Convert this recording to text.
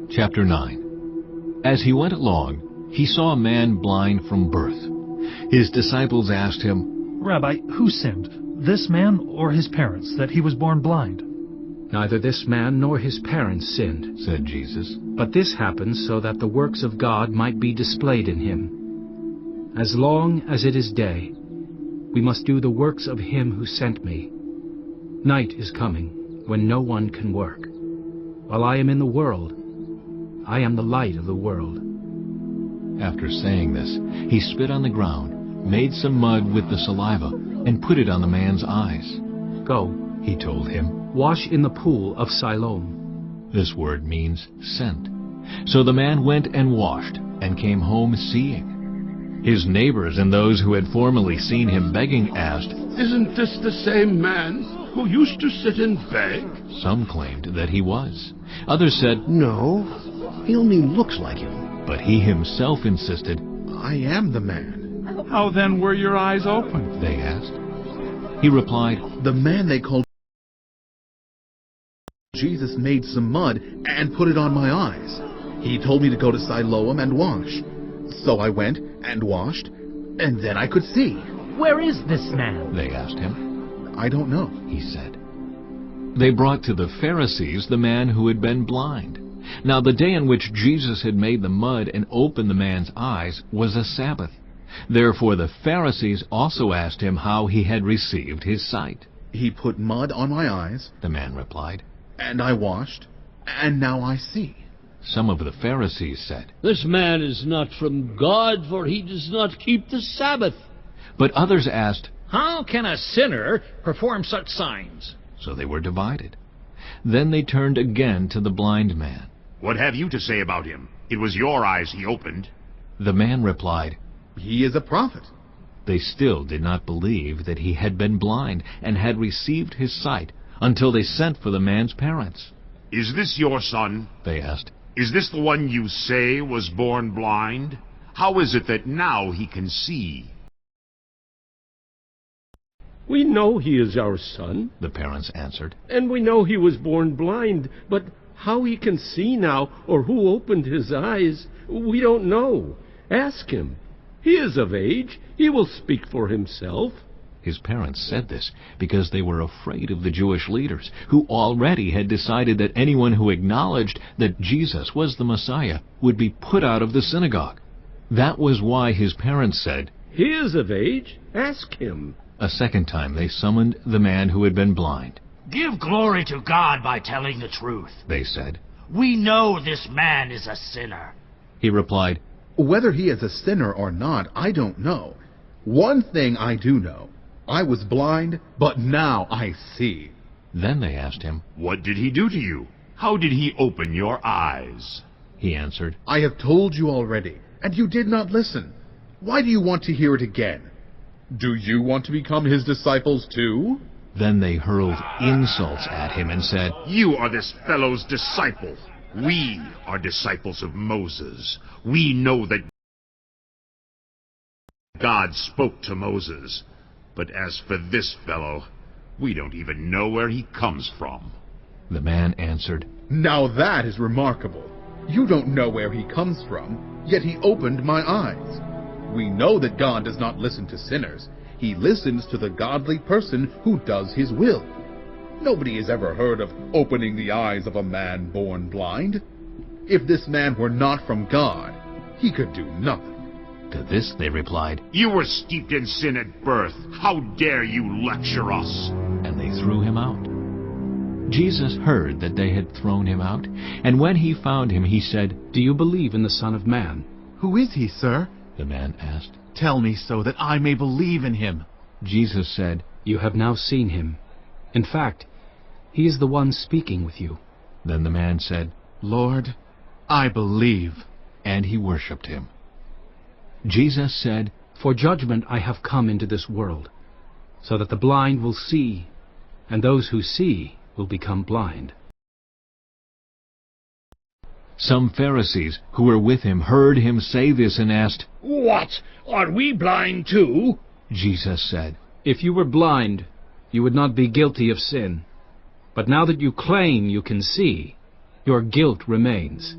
Chapter 9. As he went along, he saw a man blind from birth. His disciples asked him, "Rabbi, who sinned, this man or his parents, that he was born blind?" "Neither this man nor his parents sinned," said Jesus, "but this happened so that the works of God might be displayed in him. As long as it is day, we must do the works of him who sent me. Night is coming, when no one can work. While I am in the world, I am the light of the world." After saying this, he spit on the ground, made some mud with the saliva, and put it on the man's eyes. "Go," he told him, "wash in the pool of Siloam." This word means sent. So the man went and washed, and came home seeing. His neighbors and those who had formerly seen him begging asked, "Isn't this the same man who used to sit and beg?" Some claimed that he was. Others said, "No, he only looks like him." but he himself insisted. "I am the man." "How then were your eyes opened?" They asked. He replied, "The man they called Jesus made some mud and put it on my eyes. He told me to go to Siloam and wash. So I went and washed, and then I could see." "Where is this man?" They asked him. "I don't know," He said. They brought to the Pharisees the man who had been blind. Now the day on which Jesus had made the mud and opened the man's eyes was a Sabbath. Therefore the Pharisees also asked him how he had received his sight. "He put mud on my eyes, The man replied. and I washed, and now I see." Some of the Pharisees said, "This man is not from God, for he does not keep the Sabbath." but others asked, "How can a sinner perform such signs?" so they were divided. Then they turned again to the blind man. What have you to say about him? It was your eyes he opened. The man replied. "He is a prophet." They still did not believe that he had been blind and had received his sight until they sent for the man's parents. Is this your son? They asked. Is this the one you say was born blind? How is it that now he can see? "We know he is our son, The parents answered. and we know he was born blind, but how he can see now, or who opened his eyes, we don't know. Ask him. He is of age. He will speak for himself." His parents said this because they were afraid of the Jewish leaders, who already had decided that anyone who acknowledged that Jesus was the Messiah would be put out of the synagogue. That was why his parents said, "He is of age. Ask him." A second time they summoned the man who had been blind. "Give glory to God by telling the truth. They said. We know this man is a sinner." He replied, "Whether he is a sinner or not, I don't know. One thing I do know. I was blind, but now I see." Then they asked him. What did he do to you? How did he open your eyes? He answered, "I have told you already, and you did not listen. Why do you want to hear it again? Do you want to become his disciples too?" Then they hurled insults at him and said, You are this fellow's disciple. We are disciples of Moses. We know that God spoke to Moses. But as for this fellow, we don't even know where he comes from. The man answered, "Now that is remarkable. You don't know where he comes from, yet he opened my eyes. We know that God does not listen to sinners. He listens to the godly person who does his will. Nobody has ever heard of opening the eyes of a man born blind. If this man were not from God, he could do nothing." To this they replied, You were steeped in sin at birth. How dare you lecture us? and they threw him out. Jesus heard that they had thrown him out, and when he found him, he said, "Do you believe in the Son of Man?" "Who is he, sir? The man asked. Tell me so that I may believe in him." Jesus said, "You have now seen him. In fact, he is the one speaking with you." Then the man said, "Lord, I believe." and he worshipped him. Jesus said, "For judgment I have come into this world, so that the blind will see, and those who see will become blind." Some Pharisees who were with him heard him say this and asked. "What? Are we blind too?" Jesus said, "If you were blind, you would not be guilty of sin. But now that you claim you can see, your guilt remains."